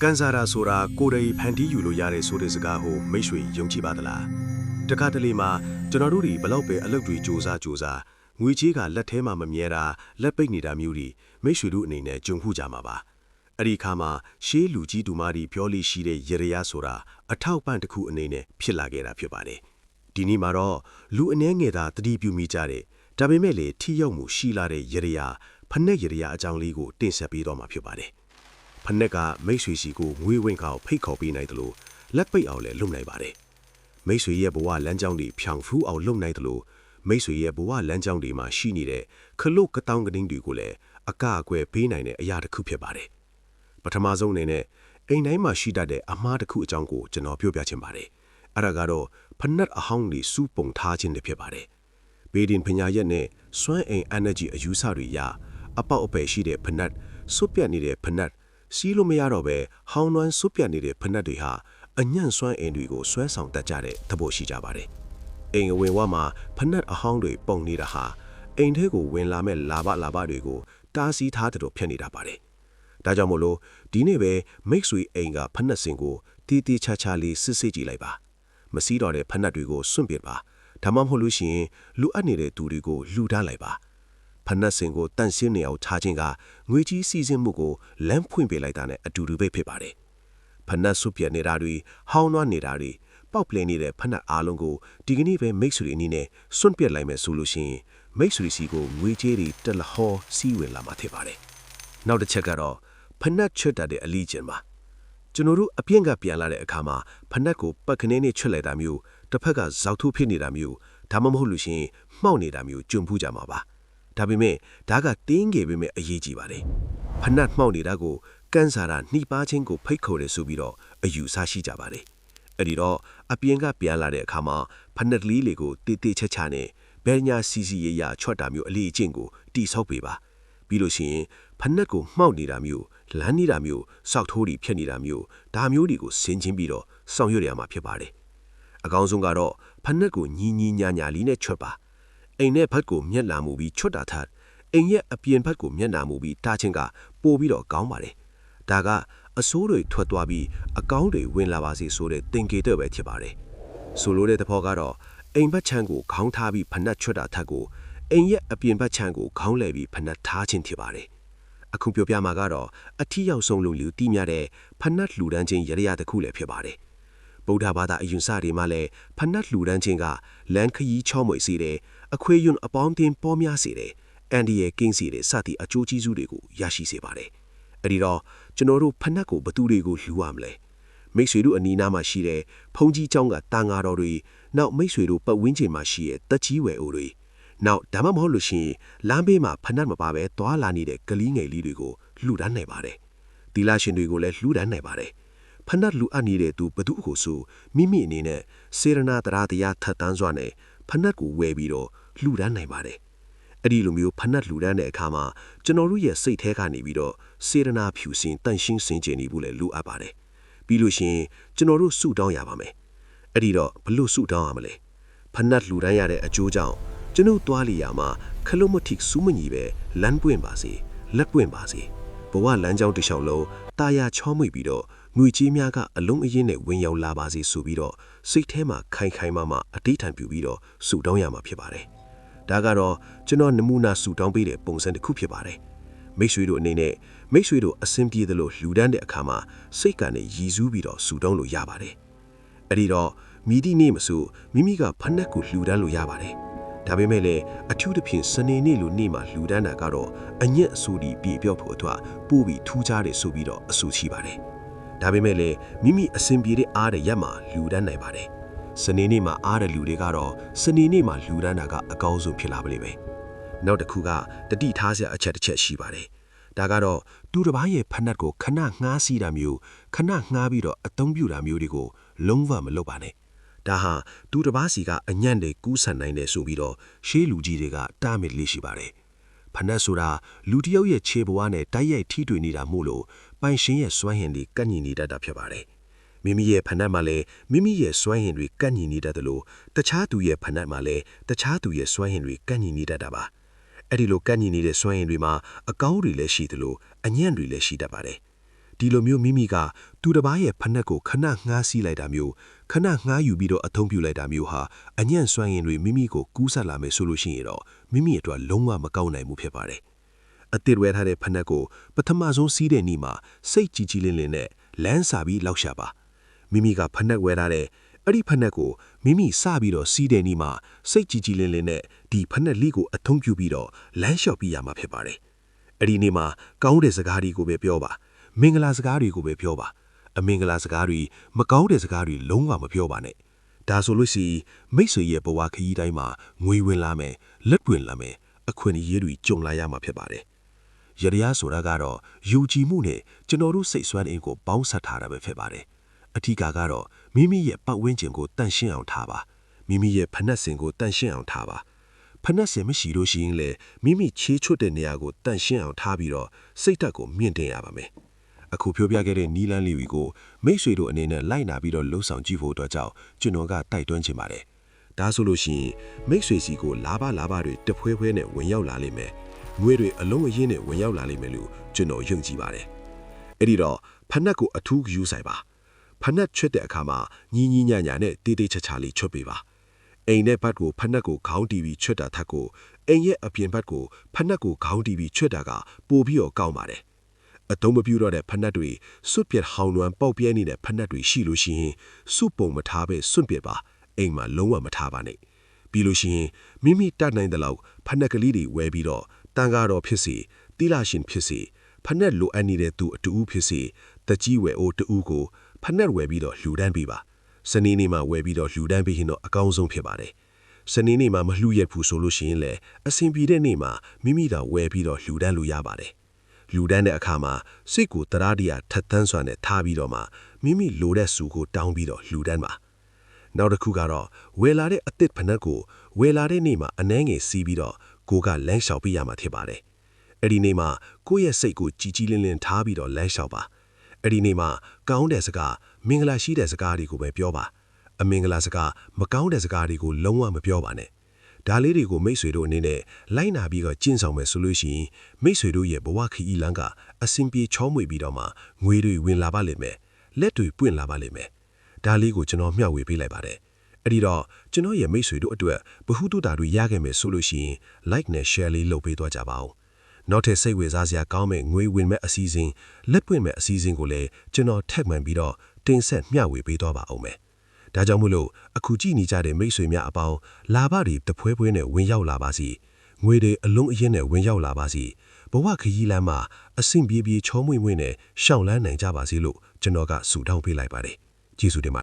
ကန်စာရာဆိုတာကိုယ်တိုင်ဖန်တီးယူလို့ရတဲ့ဆိုတဲ့စကားကိုမိတ်ဆွေယုံကြည်ပါသလားတခါတလေမှာကျွန်တော်တို့တွေဘလောက်ပဲအလုပ်တွေစူးစမ်းငွေကြီးကလက်ထဲမှာမမြဲတာလက်ပိတ်နေတာမျိုးတွေမိတ်ဆွေတို့အနေနဲ့ကြုံခုကြမှာပါအဲ့ဒီခါမှာရှေးလူကြီးတူမတွေပြောလို့ရှိတဲ့ရရဆိုတာအထောက်ပံ့တစ်ခုအနေနဲ့ဖြစ်လာခဲ့တာဖြစ်ပါတယ်ဒီနေ့မှာတော့လူအနှဲငယ်သာတတိပြုမိကြတဲ့ဒါပေမဲ့လေထိရောက်မှုရှိလာတဲ့ရရဖက်နဲ့ရရအကြောင်းလေးကိုတင်ဆက်ပေးတော့မှာဖြစ်ပါတယ်ဖက်နဲ့ကမိတ်ဆွေစီကိုငွေဝင်ခေါဖိတ်ခေါ်ပေးနိုင်တယ်လို့လက်ပိတ်အောင်လည်းလုပ်နိုင်ပါတယ်မိတ်ဆွေရဲ့ဘဝလမ်းကြောင်းတွေဖြောင်ဖူးအောင်လုပ်နိုင်တယ်လို့မိတ်ဆွေရဲ့ဘဝလမ်းကြောင်းတွေမှာရှိနေတဲ့ခလုတ်ကတောင်းကတင်းတွေကိုလည်းအကအကွယ်ပေးနိုင်တဲ့အရာတစ်ခုဖြစ်ပါတယ်ပထမဆုံးအနေနဲ့အိမ်တိုင်းမှာရှိတတ်တဲ့အမှားတစ်ခုအကြောင်းကိုကျွန်တော်ပြောပြချင်ပါတယ်အဲ့ဒါကတော့ဖက်နဲ့အဟောင်းတွေစူးပုံထားခြင်းတွေဖြစ်ပါတယ်ဘေဒင်ပညာရက်နဲ့စွမ်းအင် energy အယူဆတွေရအပေါက်အပယ်ရှိတဲ့ဖက်နဲ့စွတ်ပြတ်နေတဲ့ဖက်နဲ့စီးလို့မရတော့ပဲဟောင်းနှွမ်းစွတ်ပြတ်နေတဲ့ဖက်နဲ့တွေဟာအညံ့စွမ်းအင်တွေကိုဆွဲဆောင်တတ်ကြတဲ့သဘောရှိကြပါတယ်အိမ်အဝင်ဝမှာဖက်နဲ့အဟောင်းတွေပုံနေတာဟာအိမ်ထဲကိုဝင်လာမဲ့လာဘတွေကိုတားဆီးထားတဲ့တော့ဖြစ်နေတာပါတယ်ဒါကြောင့်မို့လို့ဒီနေ့ပဲမိတ်ဆွေအိမ်ကဖက်နဲ့စင်ကိုတီးတီးချာချာလေးစစ်စစ်ကြည့်လိုက်ပါမစည်းတော့တဲ့ဖက်နဲ့တွေကိုစွန့်ပစ်ပါဒါမှမဟုတ်လို့ရှိရင်လူအပ်နေတဲ့သူတွေကိုလှူဒန်းလိုက်ပါဖက်နဲ့စင်ကိုတန့်ရှင်းနေအောင်ထားခြင်းကငွေကြီးစီစဉ်မှုကိုလမ်းဖွင့်ပေးလိုက်တာနဲ့အတူတူပဲဖြစ်ပါတယ်ဖက်နဲ့စွပြနေတာတွေဟောင်းနှွမ်းနေတာတွေပေါက်ပလင်နေတဲ့ဖက်နဲ့အားလုံးကိုဒီကနေ့ပဲမိတ်ဆွေအနေနဲ့စွန့်ပစ်လိုက်မယ်ဆိုလို့ရှိရင်မိတ်ဆွေစီကိုငွေကြေးတွေတက်လဟောစီးဝင်လာမှာဖြစ်ပါတယ်နောက်တစ်ချက်ကတော့ဖက်နဲ့ချွတ်တဲ့အလီကျင်ပါကျွန်တော်တို့အပြင်းကပြန်လာတဲ့အခါမှာဖက်နဲ့ကိုပတ်ခနေနဲ့ချွတ်လိုက်တာမျိုးတစ်ဖက်ကဇောက်ထိုးဖြစ်နေတာမျိုးဒါမှမဟုတ်လို့ရှိရင်မှောက်နေတာမျိုးကြုံဖူးကြမှာပါဒါပေမဲ့ဒါကတင်းငယ်ပေမဲ့အရေးကြီးပါတယ်ဖက်နဲ့မှောက်နေတာကိုကန်စာရာနှိပါချင်းကိုဖိတ်ခေါ်တယ်ဆိုပြီးတော့အယူဆရှိကြပါတယ်အဲ့ဒီတော့အပြင်းကပြန်လာတဲ့အခါမှာဖက်နဲ့လေးတွေကိုတေးတေးချာချာနဲ့ဘယ်ညာစီစီရရချွတ်တာမျိုးအလေးအကျင့်ကိုတိဆောက်ပေးပါပြီးလို့ရှိရင်ဖက်နဲ့ကိုမှောက်နေတာမျိုးလမ်းနေတာမျိုးစောက်ထိုးတွေဖြစ်နေတာမျိုးဒါမျိုးတွေကိုဆင်ခြင်ပြီးတော့ဆောင်ရွက်ရမှာဖြစ်ပါတယ်အကောင်းဆုံးကတော့ဖက်နဲ့ကိုညီညာလေးနဲ့ချွတ်ပါအိမ်နဲ့ဖက်ကိုမျက်လာမှုပြီးချွတ်တာထက်အိမ်ရဲ့အပြင်ဖက်ကိုမျက်နှာမူပြီးတားချင်းကပို့ပြီးတော့ကောင်းပါတယ်ဒါကအဆိုးတွေထွက်သွားပြီးအကောင်းတွေဝင်လာပါစေဆိုတဲ့သင်္ကေတပဲဖြစ်ပါတယ်ဆိုလိုတဲ့သဘောကတော့အိမ်ဘက်ချမ်းကိုခေါင်းထားပြီးဖက်နဲ့ချွတ်တာထက်ကိုအိမ်ရဲ့အပြင်ဘက်ချမ်းကိုခေါင်းလဲပြီးဖက်နဲ့ထားခြင်းဖြစ်ပါတယ်အခုပြောပြမှာကတော့အထီးရောက်ဆုံးလို့လူတီးမြတဲ့ဖက်နဲ့လှူဒန်းခြင်းရရတစ်ခုလည်းဖြစ်ပါတယ်ဗုဒ္ဓဘာသာအယူဆတွေမှာလည်းဖက်နဲ့လှူဒန်းခြင်းကလမ်းခရီးချောမွေစေတယ်အခွေယွန်းအပေါင်းတင်ပေါ်များစေတယ်အန်ဒီရဲ့ကင်းစီတဲ့စသည့်အကျိုးကျေးဇူးတွေကိုရရှိစေပါတယ်အဲ့ဒီတော့ကျွန်တော်တို့ဖက်နဲ့ကိုဘသူတွေကိုလှူရမလဲမိတ်ဆွေတို့အနီးနားမှာရှိတဲ့ဖုန်ကြီးကျောင်းကတာငါတော်တွေနောက်မိတ်ဆွေတို့ပတ်ဝန်းကျင်မှာရှိတဲ့တက်ကြီးဝယ်အိုတွေနောက်ဒါမှမဟုတ်လို့ရှိရင်လမ်းဘေးမှာဖက်နဲ့မပါပဲသွာလာနေတဲ့ကလေးငယ်လေးတွေကိုလှူဒန်းနိုင်ပါတယ်ဒီလာရှင်တွေကိုလည်းလှူဒန်းနိုင်ပါတယ်ဖက်နဲ့လူအပ်နေတဲ့သူဘသူကိုဆိုမိမိအနေနဲ့စေရနာတရားထပ်တန်းစွာနဲ့ဖက်နဲ့ကိုဝယ်ပြီးတော့လှူဒန်းနိုင်ပါတယ်အဲ့ဒီလိုမျိုးဖက်နဲ့လှူဒန်းတဲ့အခါမှာကျွန်တော်တို့ရဲ့စိတ်ထဲကနေပြီးတော့စေရနာဖြူစင်တန့်ရှင်းစင်ကြယ်နေဖို့လည်းလိုအပ်ပါတယ်ပြီးလို့ရှိရင်ကျွန်တော်တို့ဆုတောင်းရပါမယ်အဲ့ဒီတော့ဘလို့ဆုတောင်းရမလဲဖက်နဲ့လှူဒန်းရတဲ့အကျိုးကြောင့်ကျွန်တော်တွားလီယာမှာခလုံးမထစ်စူးမညီပဲလမ်းပွင့်ပါစေလက်ပွင့်ပါစေဘဝလမ်းကြောင်းတစ်လျှောက်လုံးတာယာချောမွေ့ပြီးတော့ငွေကြီးများကအလုံးအရင်နဲ့ဝင်ရောက်လာပါစေဆိုပြီးတော့စိတ်ထဲမှာခိုင်မာအတိတ်ထံပြူပြီးတော့ဆုတောင်းရမှာဖြစ်ပါတယ်ဒါကတော့ကျွန်တော်နမူနာဆုတောင်းပေးတဲ့ပုံစံတစ်ခုဖြစ်ပါတယ်မိတ်ဆွေတို့အနေနဲ့မိတ်ဆွေတို့အဆင်ပြေသလိုလှူဒန်းတဲ့အခါမှာစိတ်ကနေရည်စူးပြီးတော့ဆုတောင်းလို့ရပါတယ်အဲ့ဒီတော့မိသည့်နေ့မဆိုမိမိကဖက်နဲ့ကိုလှူဒန်းလို့ရပါတယ်ဒါပေမဲ့လည်းအထူးသဖြင့်စနေနေ့လိုနေ့မှာလှူဒန်းတာကတော့အညက်အဆူဒီပြေပြော့ဖို့အတွက်ပို့ပြီးထူးခြားတယ်ဆိုပြီးတော့အဆူရှိပါတယ်ဒါပေမဲ့လည်းမိမိအဆင်ပြေတဲ့အားတဲ့ရက်မှာလှူဒန်းနိုင်ပါတယ်စနေနေ့မှာအားတဲ့လူတွေကတော့စနေနေ့မှာလှူဒန်းတာကအကောင်းဆုံးဖြစ်လာပါလိမ့်မယ်နောက်တစ်ခုကတတိထားစရာအချက်တစ်ချက်ရှိပါတယ်ဒါကတော့သူတစ်ပါးရဲ့ဖက်နဲ့ကိုခဏငှားစီးတာမျိုးခဏငှားပြီးတော့အသုံးပြုတာမျိုးတွေကိုလုံးဝမလုပ်ပါနဲ့ဒါဟာသူတစ်ပါးစီကအညံ့တွေကူးဆန်နိုင်တယ်ဆိုပြီးတော့ရှေးလူကြီးတွေကတားမြစ်လေးရှိပါတယ်ဖက်နဲ့ဆိုတာလူတစ်ယောက်ရဲ့ခြေဘဝနဲ့တိုက်ရိုက်ထိတွေ့နေတာမို့လို့ပိုင်ရှင်ရဲ့စွမ်းဟင်တွေကန့်ညီနေတတ်တာဖြစ်ပါတယ်မိမိရဲ့ဖက်နဲ့မှာလည်းမိမိရဲ့စွမ်းဟင်တွေကန့်ညီနေတတ်တယ်လို့တခြားသူရဲ့ဖက်နဲ့မှာလည်းတခြားသူရဲ့စွမ်းဟင်တွေကန့်ညီနေတတ်တာပါအဲ့ဒီလိုကန့်ညီနေတဲ့စွမ်းဟင်တွေမှာအကောင်းတွေလည်းရှိတယ်လို့အညံ့တွေလည်းရှိတတ်ပါတယ် ဒီလိုမျိုးမိမိကသူတစ်ပါးရဲ့ဖက်နှက်ကိုခဏငှားစီးလိုက်တာမျိုးခဏငှားယူပြီးတော့အသုံးပြုလိုက်တာမျိုးဟာအညံ့စွမ်းရည်တွေမိမိကိုကူးဆက်လာမယ်ဆိုလို့ရှိရင်တော့မိမိအတွက်လုံးဝမကောင်းနိုင်ဘူးဖြစ်ပါတယ်။အသစ်ဝဲထားတဲ့ဖက်နှက်ကိုပထမဆုံးစီးတဲ့နေ့မှာစိတ်ကြည်ကြည်လင်းလင်းနဲ့လမ်းစာပြီးလောက်ရှာပါ။မိမိကဖက်နှက်ဝဲထားတဲ့အဲ့ဒီဖက်နှက်ကိုမိမိစပြီးတော့စီးတဲ့နေ့မှာစိတ်ကြည်ကြည်လင်းလင်းနဲ့ဒီဖက်နှက်လေးကိုအသုံးပြုပြီးတော့လမ်းလျှောက်ပြီးရမှာဖြစ်ပါတယ်။အဲ့ဒီနေ့မှာကောင်းတဲ့စကားတွေကိုပဲပြောပါမင်္ဂလာစကားတွေကိုပဲပြောပါအမင်္ဂလာစကားတွေမကောင်းတဲ့စကားတွေလုံးဝမပြောပါနဲ့ဒါဆိုလို့ရှိရင်မိတ်ဆွေရဲ့ဘဝခရီးတိုင်းမှာငွေဝင်လာမယ်လက်တွင်လာမယ်အခွင့်အရေးတွေကြုံလာရမှာဖြစ်ပါတယ်ရတရားဆိုတာကတော့ယူကြည်မှုနဲ့ကျွန်တော်တို့စိတ်ဆွမ်းအင်ကိုပေါင်းစပ်ထားတာပဲဖြစ်ပါတယ်အထီးကတော့မိမိရဲ့ပတ်ဝန်းကျင်ကိုတန့်ရှင်းအောင်ထားပါမိမိရဲ့ဖက်နှက်စင်ကိုတန့်ရှင်းအောင်ထားပါဖက်နှက်စင်မရှိလို့ရှိရင်လေမိမိချေးချွတ်တဲ့နေရာကိုတန့်ရှင်းအောင်ထားပြီးတော့စိတ်ဓာတ်ကိုမြင့်တင်ရပါမယ်အခုပြောပြခဲ့တဲ့နီလန်းလေးတွေကိုမိတ်ဆွေတို့အနေနဲ့လိုက်နာပြီးတော့လှုပ်ဆောင်ကြည့်ဖို့အတွက်ကြောင့်ကျွန်တော်ကတိုက်တွန်းချင်ပါတယ်။ဒါဆိုလို့ရှိရင်မိတ်ဆွေစီကိုလာပါတွေတဖွဲဖွဲနဲ့ဝင်ရောက်လာလိမ့်မယ်။ငွေတွေအလုံးအရင်းနဲ့ဝင်ရောက်လာလိမ့်မယ်လို့ကျွန်တော်ယုံကြည်ပါတယ်။အဲ့ဒီတော့ဖက်နှက်ကိုအထူးယူဆိုင်ပါ။ဖက်နှက်ချွတ်တဲ့အခါမှာညီညာနဲ့တေးသေးချာချာလေးချွတ်ပေးပါ။အိမ်နဲ့ဘတ်ကိုဖက်နှက်ကိုခေါင်းတီးပြီးချွတ်တာထက်ကိုအိမ်ရဲ့အပြင်ဘတ်ကိုဖက်နှက်ကိုခေါင်းတီးပြီးချွတ်တာကပိုပြီးတော့ကောင်းပါတယ်။အတုံးမပြူတော့တဲ့ဖက်နှက်တွေစွတ်ပြက်ဟောင်းလွမ်းပေါက်ပြဲနေတဲ့ဖက်နှက်တွေရှိလို့ရှိရင်စွတ်ပုံမထားပဲစွန့်ပစ်ပါအိမ်မှာလုံးဝမထားပါနဲ့ပြီးလို့ရှိရင်မိမိတတ်နိုင်တဲ့လောက်ဖက်နှက်ကလေးတွေဝဲပြီးတော့တန်ကားတော်ဖြစ်စီတိလာရှင်ဖြစ်စီဖက်နှက်လိုအပ်နေတဲ့သူအတူဦးဖြစ်စီတကြီးဝဲအိုတူဦးကိုဖက်နှက်ဝဲပြီးတော့လှူဒန်းပေးပါစနေနေ့မှာဝဲပြီးတော့လှူဒန်းပေးရင်တော့အကောင်းဆုံးဖြစ်ပါတယ်စနေနေ့မှာမလှူရက်ဘူးဆိုလို့ရှိရင်လည်းအဆင်ပြေတဲ့နေ့မှာမိမိသာဝဲပြီးတော့လှူဒန်းလို့ရပါတယ်လူတန်းတဲ့အခါမှာစိတ်ကိုတရားတရားထက်သန်းစွာနဲ့ထားပြီးတော့မှမိမိလိုတဲ့စုကိုတောင်းပြီးတော့လူတန်းပါနောက်တစ်ခုကတော့ဝယ်လာတဲ့အသစ်ဖနက်ကိုဝယ်လာတဲ့နေ့မှာအနှဲငယ်စီးပြီးတော့ကိုကလမ်းလျှောက်ပြရမှာဖြစ်ပါတယ်အဲ့ဒီနေ့မှာကိုယ့်ရဲ့စိတ်ကိုကြည်ကြည်လင်းလင်းထားပြီးတော့လမ်းလျှောက်ပါအဲ့ဒီနေ့မှာကောင်းတဲ့စကားမင်္ဂလာရှိတဲ့စကားတွေကိုပဲပြောပါအမင်္ဂလာစကားမကောင်းတဲ့စကားတွေကိုလုံးဝမပြောပါနဲ့ဒါလေးတွေကိုမိတ်ဆွေတို့အနေနဲ့လိုက်နာပြီးတော့ကျင့်ဆောင်မယ်ဆိုလို့ရှိရင်မိတ်ဆွေတို့ရဲ့ဘဝခီးလန်းကအစင်ပြေချောမွေပြီးတော့မှငွေတွေဝင်လာပါလိမ့်မယ်လက်တွေပွင့်လာပါလိမ့်မယ်ဒါလေးကိုကျွန်တော်မျှဝေပေးလိုက်ပါတယ်အဲ့ဒီတော့ကျွန်တော်ရဲ့မိတ်ဆွေတို့အတွက်ဘ ഹു တုတာတွေရခဲ့မယ်ဆိုလို့ရှိရင် like နဲ့ share လေးလုပ်ပေးသွားကြပါဦးနောက်ထပ်စိတ်ဝင်စားစရာကောင်းမဲ့ငွေဝင်မဲ့အစီအစဉ်လက်ပွင့်မဲ့အစီအစဉ်ကိုလည်းကျွန်တော်ထက်မှန်ပြီးတော့တင်ဆက်မျှဝေပေးသွားပါဦးမယ်ဒါကြောင့်မို့လို့အခုကြည့်နေကြတဲ့မိတ်ဆွေများအပေါင်းလာဘတွေတဖွဲဖွဲနဲ့ဝင်ရောက်လာပါစီငွေတွေအလုံးအရင်နဲ့ဝင်ရောက်လာပါစီဘဝခရီးလမ်းမှာအဆင်ပြေပြေချောမွေ့မွေ့နဲ့ရှောင်းလန်းနိုင်ကြပါစေလို့ကျွန်တော်ကဆုတောင်းပေးလိုက်ပါတယ်ကျေးဇူးတင်ပါ